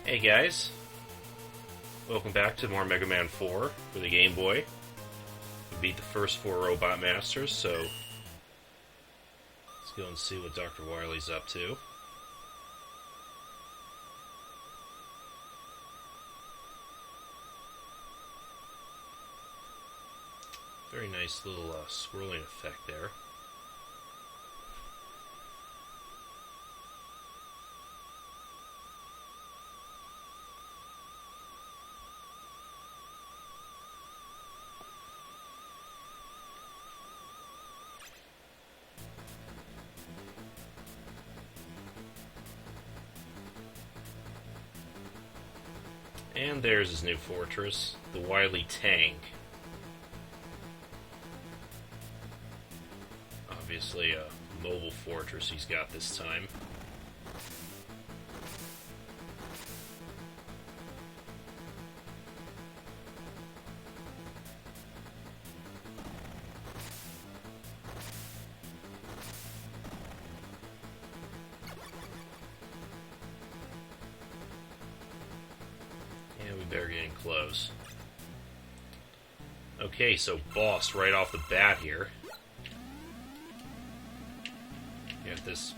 Hey guys, welcome back to more Megaman 4 for the Game Boy. We beat the first 4 Robot Masters, so let's go and see what Dr. Wily's up to. Very nice little swirling effect there. And there's his new fortress, the Wily Tank. Obviously a mobile fortress he's got this time. And we better get in close. Okay, so boss right off the bat here. You have this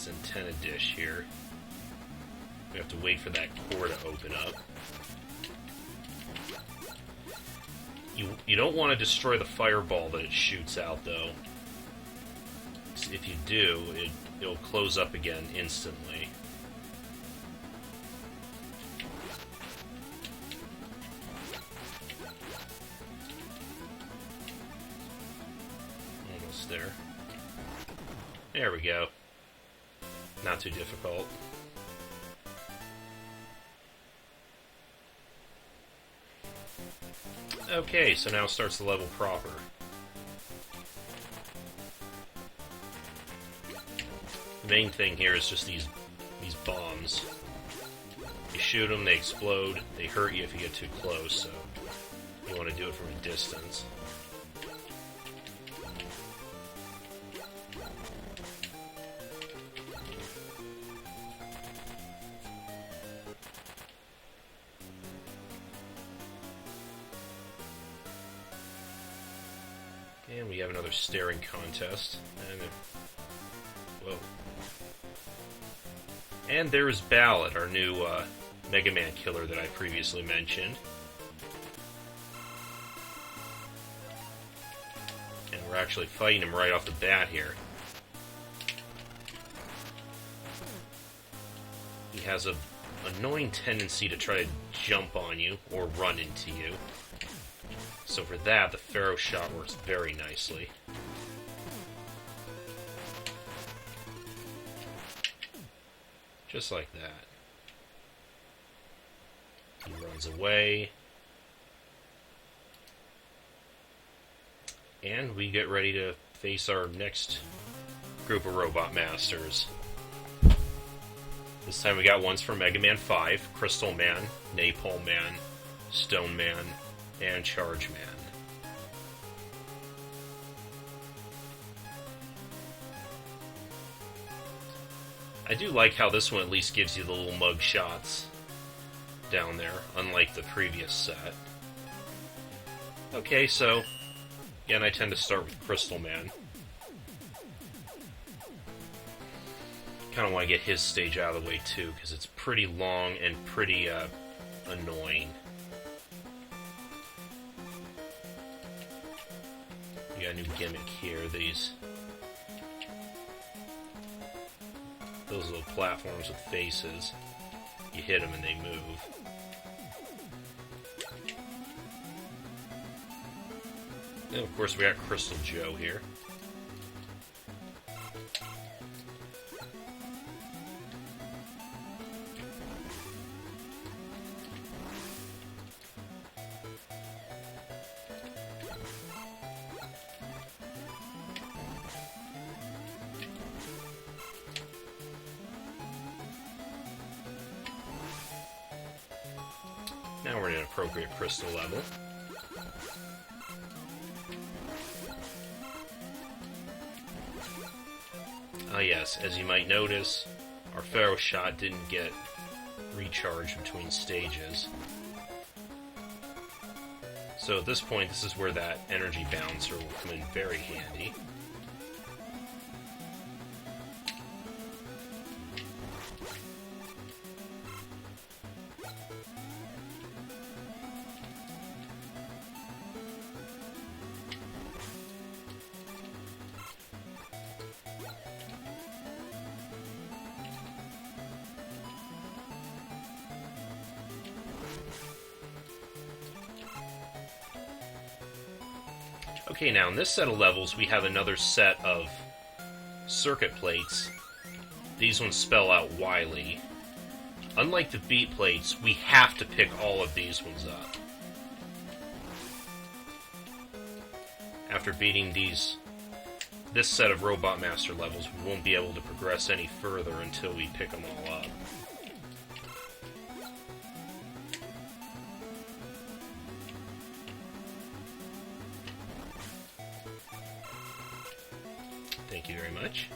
antenna dish here. We have to wait for that core to open up. You don't want to destroy the fireball that it shoots out, though. If you do, it'll close up again instantly. Almost there. There we go. Not too difficult. Okay, so now starts the level proper. The main thing here is just these bombs. You shoot them, they explode, they hurt you if you get too close, so you want to do it from a distance. And we have another staring contest. Whoa. And there's Ballad, our new Megaman killer that I previously mentioned. And we're actually fighting him right off the bat here. He has an annoying tendency to try to jump on you or run into you. So for that, the Pharaoh shot works very nicely. Just like that. He runs away. And we get ready to face our next group of Robot Masters. This time we got ones from Megaman 5, Crystal Man, Napalm Man, Stone Man, and Charge Man. I do like how this one at least gives you the little mug shots down there, unlike the previous set. Okay, so again, I tend to start with Crystal Man. Kind of want to get his stage out of the way too, because it's pretty long and pretty annoying. We got a new gimmick here. Those little platforms with faces. You hit them and they move. And of course we got Crystal Joe here. Now we're in an appropriate crystal level. Ah yes, as you might notice, our Pharaoh shot didn't get recharged between stages. So at this point, this is where that energy bouncer will come in very handy. Okay, now in this set of levels, we have another set of circuit plates. These ones spell out Wily. Unlike the beat plates, we have to pick all of these ones up. After beating this set of Robot Master levels, we won't be able to progress any further until we pick them all up. Thank you very much.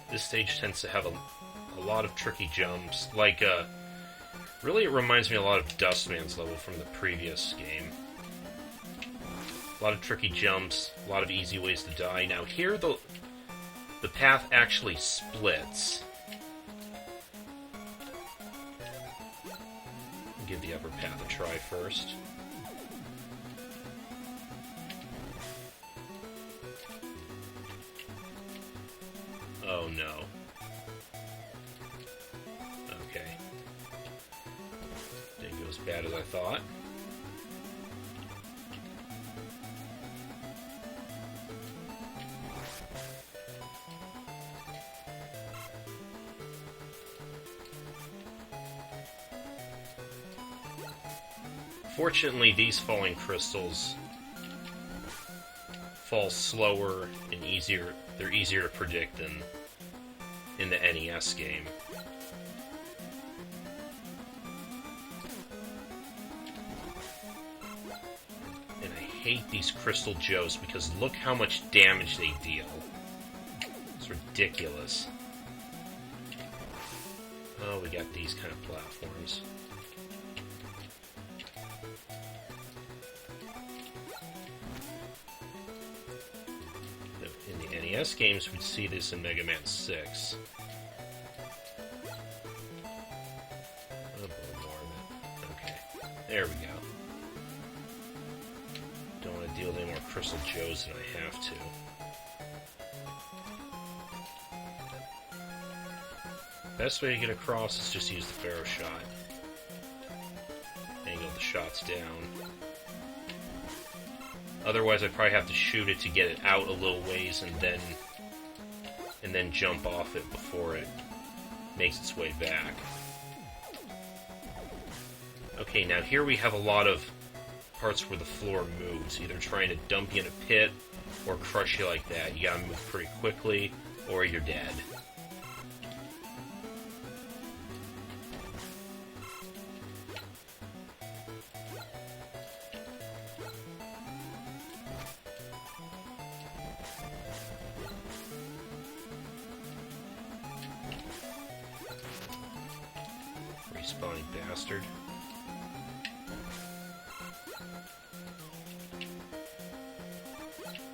This stage tends to have a lot of tricky jumps. Like, really it reminds me a lot of Dustman's level from the previous game. A lot of tricky jumps, a lot of easy ways to die. Now here the path actually splits. Give the upper path a try first. Oh no. Okay. Didn't go as bad as I thought. Fortunately, these falling crystals fall slower and easier. They're easier to predict than in the NES game. And I hate these Crystal Joes because look how much damage they deal. It's ridiculous. Oh, we got these kind of platforms. In the NES games, we'd see this in Mega Man 6. Oh, more of it. Okay, there we go. Don't want to deal with any more Crystal Joes than I have to. Best way to get across is just use the Pharaoh shot. Angle the shots down. Otherwise, I'd probably have to shoot it to get it out a little ways and then jump off it before it makes its way back. Okay, now here we have a lot of parts where the floor moves, either trying to dump you in a pit or crush you like that. You gotta move pretty quickly, or you're dead. Respawning bastard.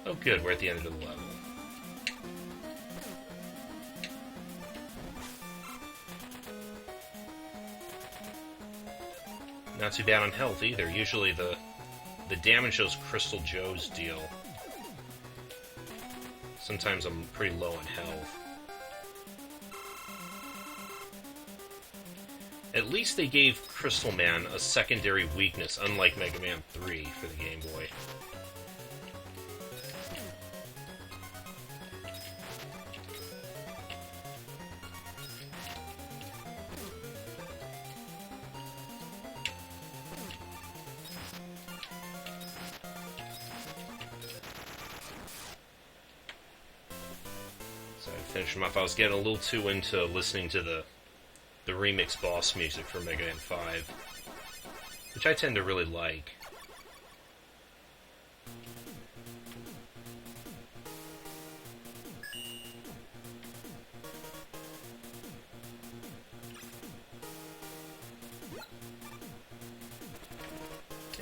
Oh good, we're at the end of the level. Not too bad on health either. Usually the damage those Crystal Joes deal. Sometimes I'm pretty low on health. At least they gave Crystal Man a secondary weakness, unlike Mega Man 3 for the Game Boy. So I have finish them off. I was getting a little too into listening to the remix boss music for Mega Man 5, which I tend to really like.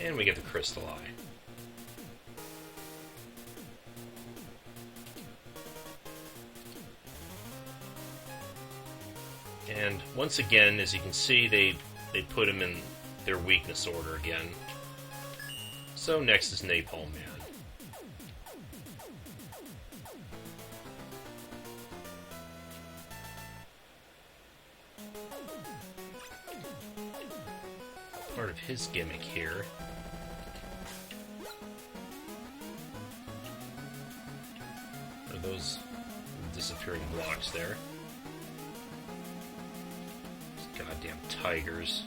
And we get the Crystal Eye. And once again, as you can see, they put him in their weakness order again. So next is Napalm Man. Part of his gimmick here. Are those disappearing blocks there? Goddamn tigers.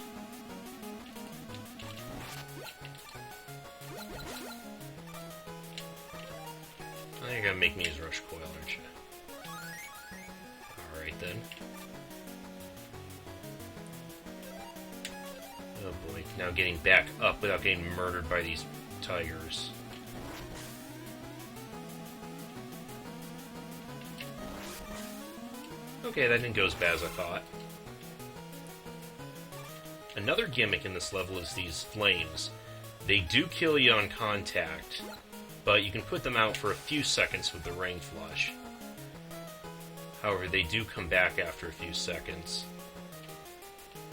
Now you're gonna make me use Rush Coil, aren't you? Alright then. Oh boy, now getting back up without getting murdered by these tigers. Okay, that didn't go as bad as I thought. Another gimmick in this level is these flames. They do kill you on contact, but you can put them out for a few seconds with the Ring Flush. However, they do come back after a few seconds.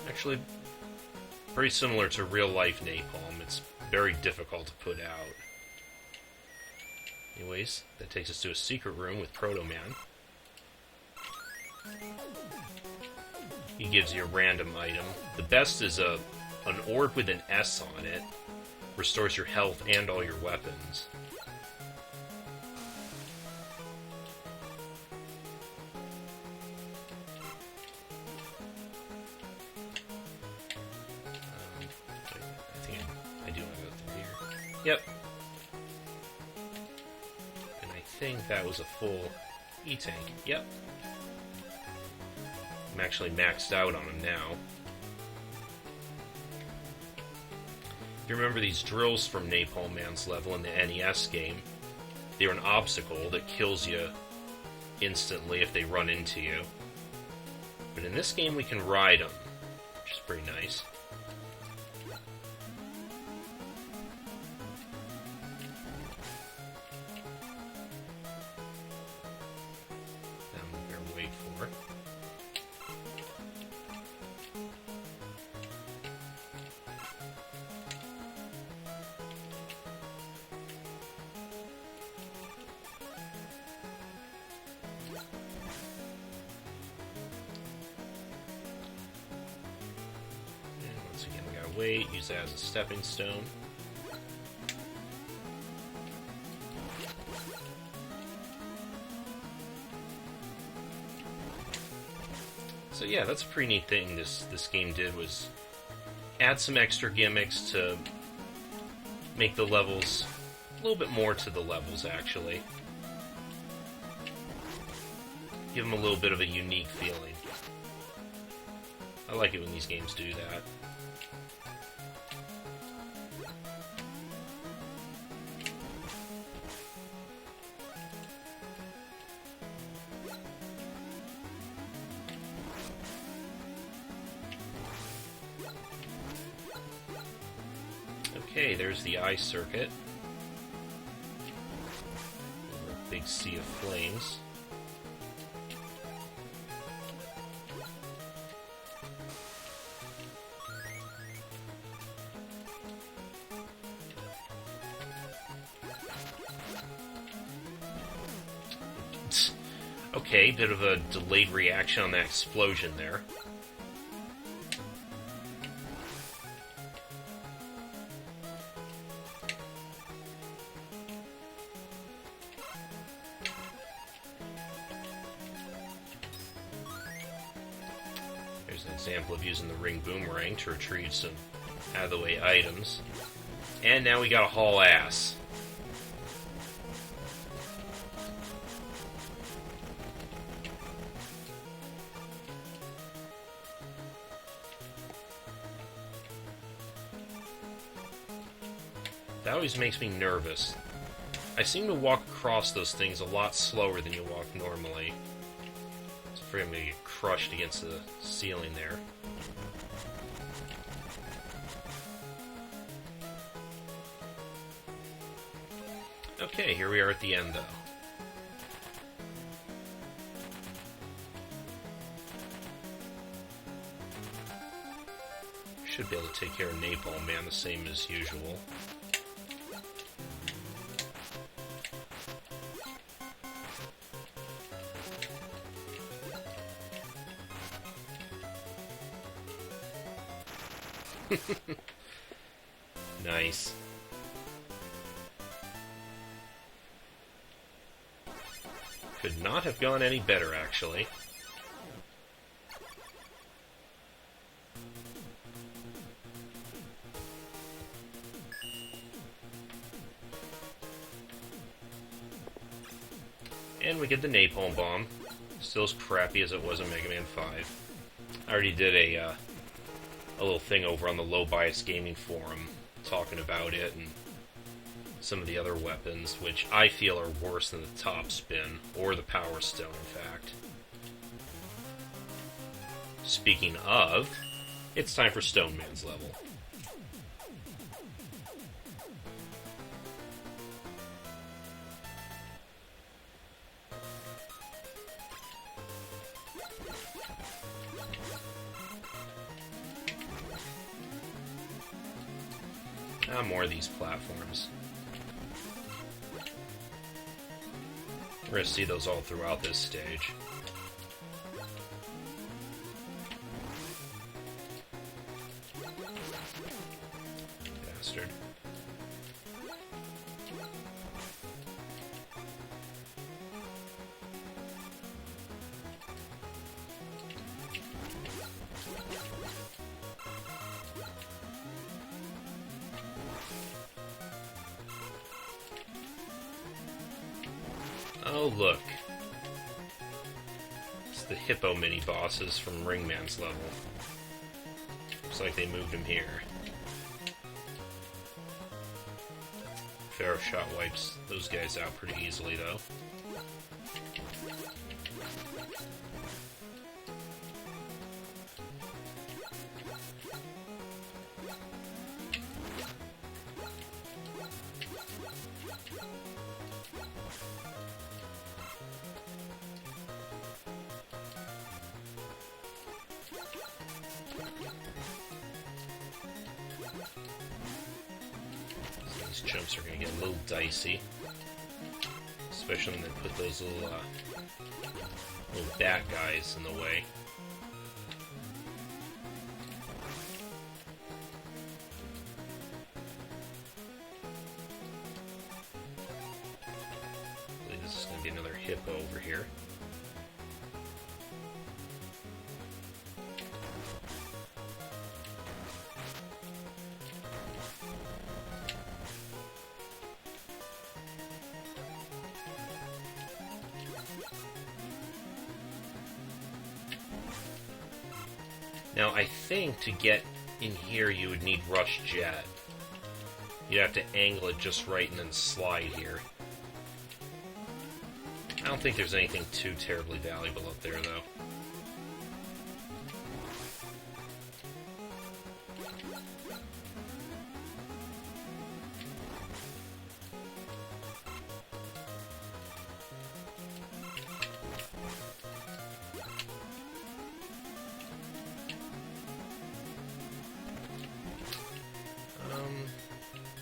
Actually, pretty similar to real-life Napalm. It's very difficult to put out. Anyways, that takes us to a secret room with Proto Man. He gives you a random item. The best is an orb with an S on it. Restores your health and all your weapons. I think I do want to go through here. Yep. And I think that was a full E-Tank. Yep. I'm actually maxed out on him now. If you remember these drills from Napalm Man's level in the NES game, they're an obstacle that kills you instantly if they run into you. But in this game we can ride them, which is pretty nice. Now we're going to wait for it. Once again, we gotta wait, use that as a stepping stone. So yeah, that's a pretty neat thing this game did, was add some extra gimmicks to make the levels a little bit more to the levels, actually. Give them a little bit of a unique feeling. I like it when these games do that. Okay, there's the eye circuit. A big sea of flames. Okay, bit of a delayed reaction on that explosion there. There's an example of using the ring boomerang to retrieve some out-of-the-way items. And now we gotta haul ass. That always makes me nervous. I seem to walk across those things a lot slower than you walk normally. So I'm afraid I'm going to get crushed against the ceiling there. Okay, here we are at the end, though. Should be able to take care of Napalm Man the same as usual. Nice. Could not have gone any better, actually. And we get the Napalm Bomb. Still as crappy as it was in Mega Man 5. I already did a little thing over on the Low Bias Gaming Forum talking about it and some of the other weapons, which I feel are worse than the Top Spin, or the Power Stone, in fact. Speaking of, it's time for Stone Man's level. More of these platforms. We're going to see those all throughout this stage. Bastard. Oh, look. It's the Hippo mini-bosses from Ringman's level. Looks like they moved him here. Pharaoh Shot wipes those guys out pretty easily, though. These jumps are going to get a little dicey. Especially when they put those little bat guys in the way. I believe this is going to be another hippo over here. Now, I think to get in here you would need Rush Jet. You'd have to angle it just right and then slide here. I don't think there's anything too terribly valuable up there, though.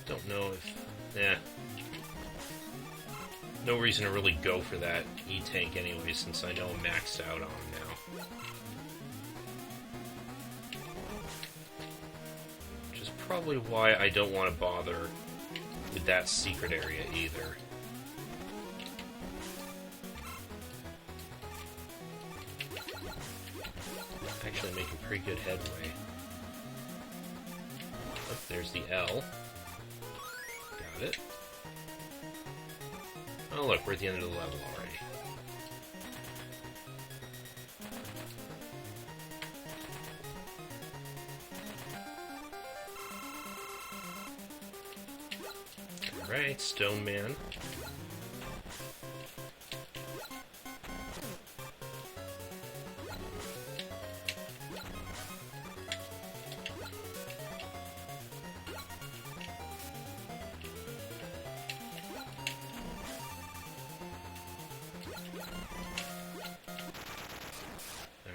Don't know if... No reason to really go for that E-Tank anyway, since I know I'm maxed out on him now. Which is probably why I don't want to bother with that secret area either. Actually making pretty good headway. Oh, there's the L. Got it. Oh look, we're at the end of the level already. Alright, Stone Man.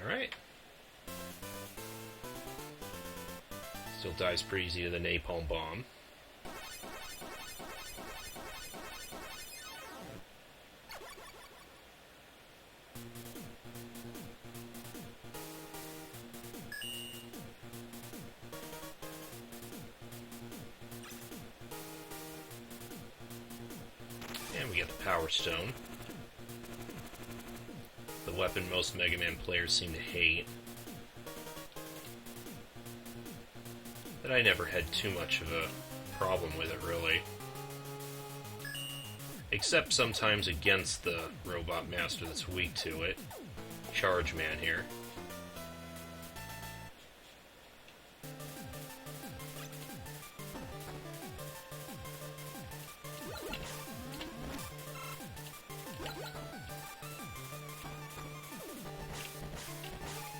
Alright. Still dies pretty easy to the Napalm Bomb. And we get the Power Stone. The weapon most Mega Man players seem to hate. But I never had too much of a problem with it, really. Except sometimes against the Robot Master that's weak to it. Charge Man here.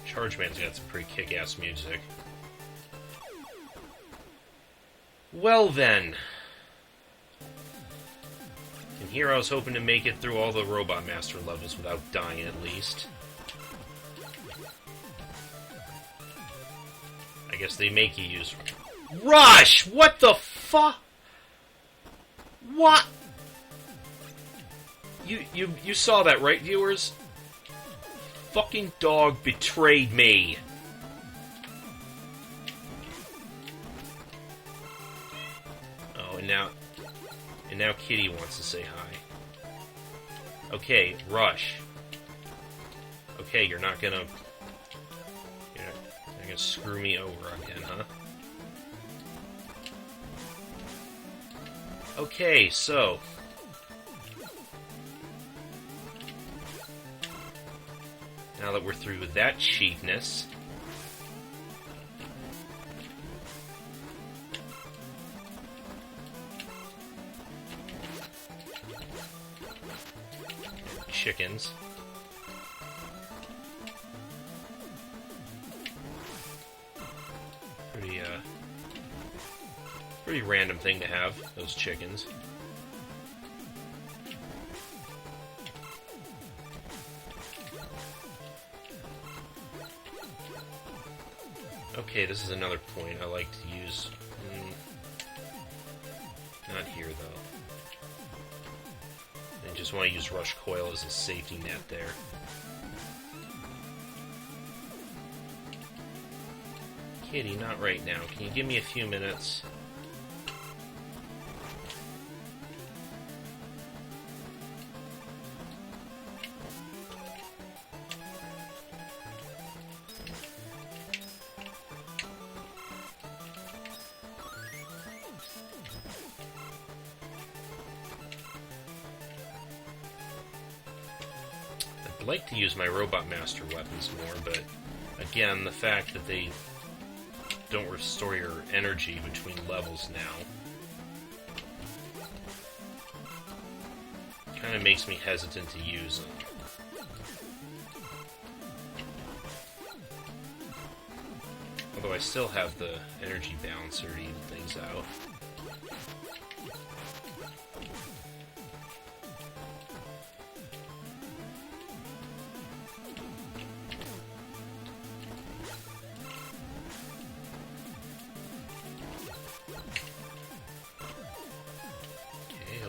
Charge Man's got some pretty kick-ass music. Well then. And here I was hoping to make it through all the Robot Master levels without dying at least. I guess they make you use... Rush! What the fuck? What? You saw that, right, viewers? Fucking dog betrayed me. Oh, and now Kitty wants to say hi. Okay, Rush. Okay, you're not gonna screw me over again, huh? Okay, so now that we're through with that cheapness, chickens. Pretty random thing to have, those chickens. Okay, this is another point I like to use. Not here, though. I just want to use Rush Coil as a safety net there. Kitty, not right now. Can you give me a few minutes? I'd like to use my Robot Master weapons more, but again, the fact that they don't restore your energy between levels now kind of makes me hesitant to use them. Although I still have the energy balancer to even things out.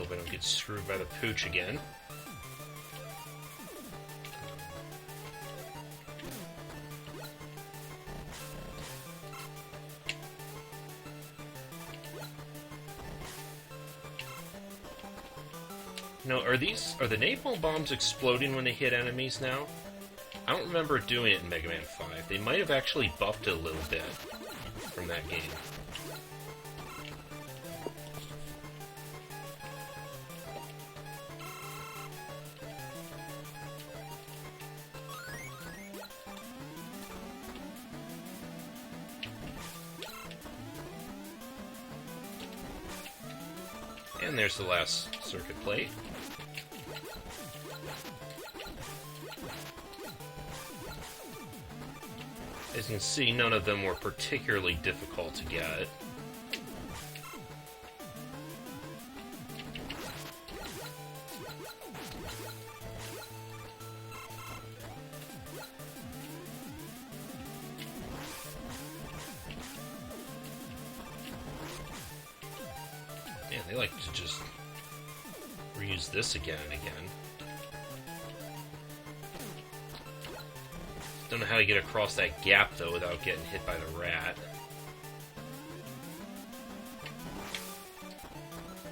I don't get screwed by the pooch again. No, are the napalm bombs exploding when they hit enemies now? I don't remember doing it in Mega Man 5. They might have actually buffed it a little bit from that game. And And there's the last circuit plate. As you can see, none of them were particularly difficult to get. Yeah, they like to just reuse this again and again. Don't know how to get across that gap, though, without getting hit by the rat.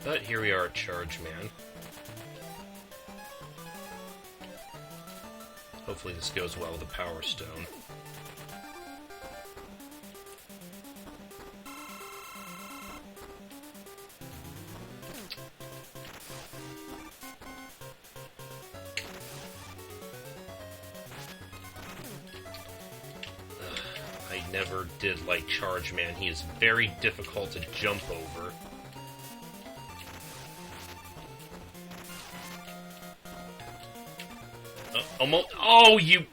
But here we are at Charge Man. Hopefully this goes well with the Power Stone. I never did like Charge Man. He is very difficult to jump over. Almost. Oh, you.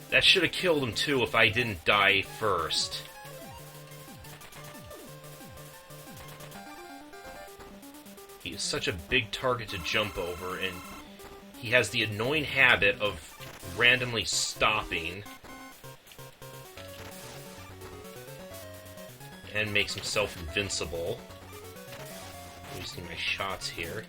That should have killed him too if I didn't die first. He is such a big target to jump over, and he has the annoying habit of randomly stopping and makes himself invincible. Wasting my shots here.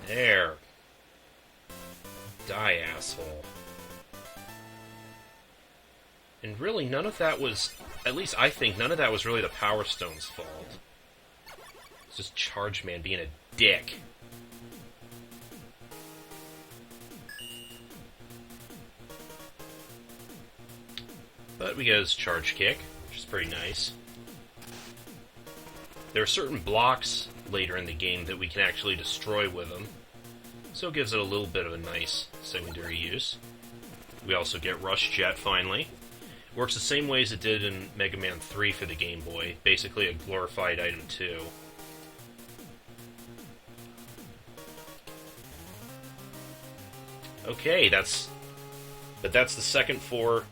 There. Die, asshole. And really, none of that was... At least I think none of that was really the Power Stone's fault. It's just Charge Man being a dick. But we get his Charge Kick, which is pretty nice. There are certain blocks later in the game that we can actually destroy with them. So it gives it a little bit of a nice secondary use. We also get Rush Jet, finally. Works the same way as it did in Mega Man 3 for the Game Boy. Basically a glorified item 2. Okay, that's the second 4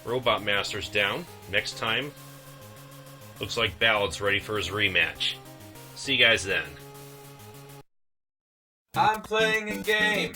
Robot Masters down. Next time, looks like Ballad's ready for his rematch. See you guys then. I'm playing a game.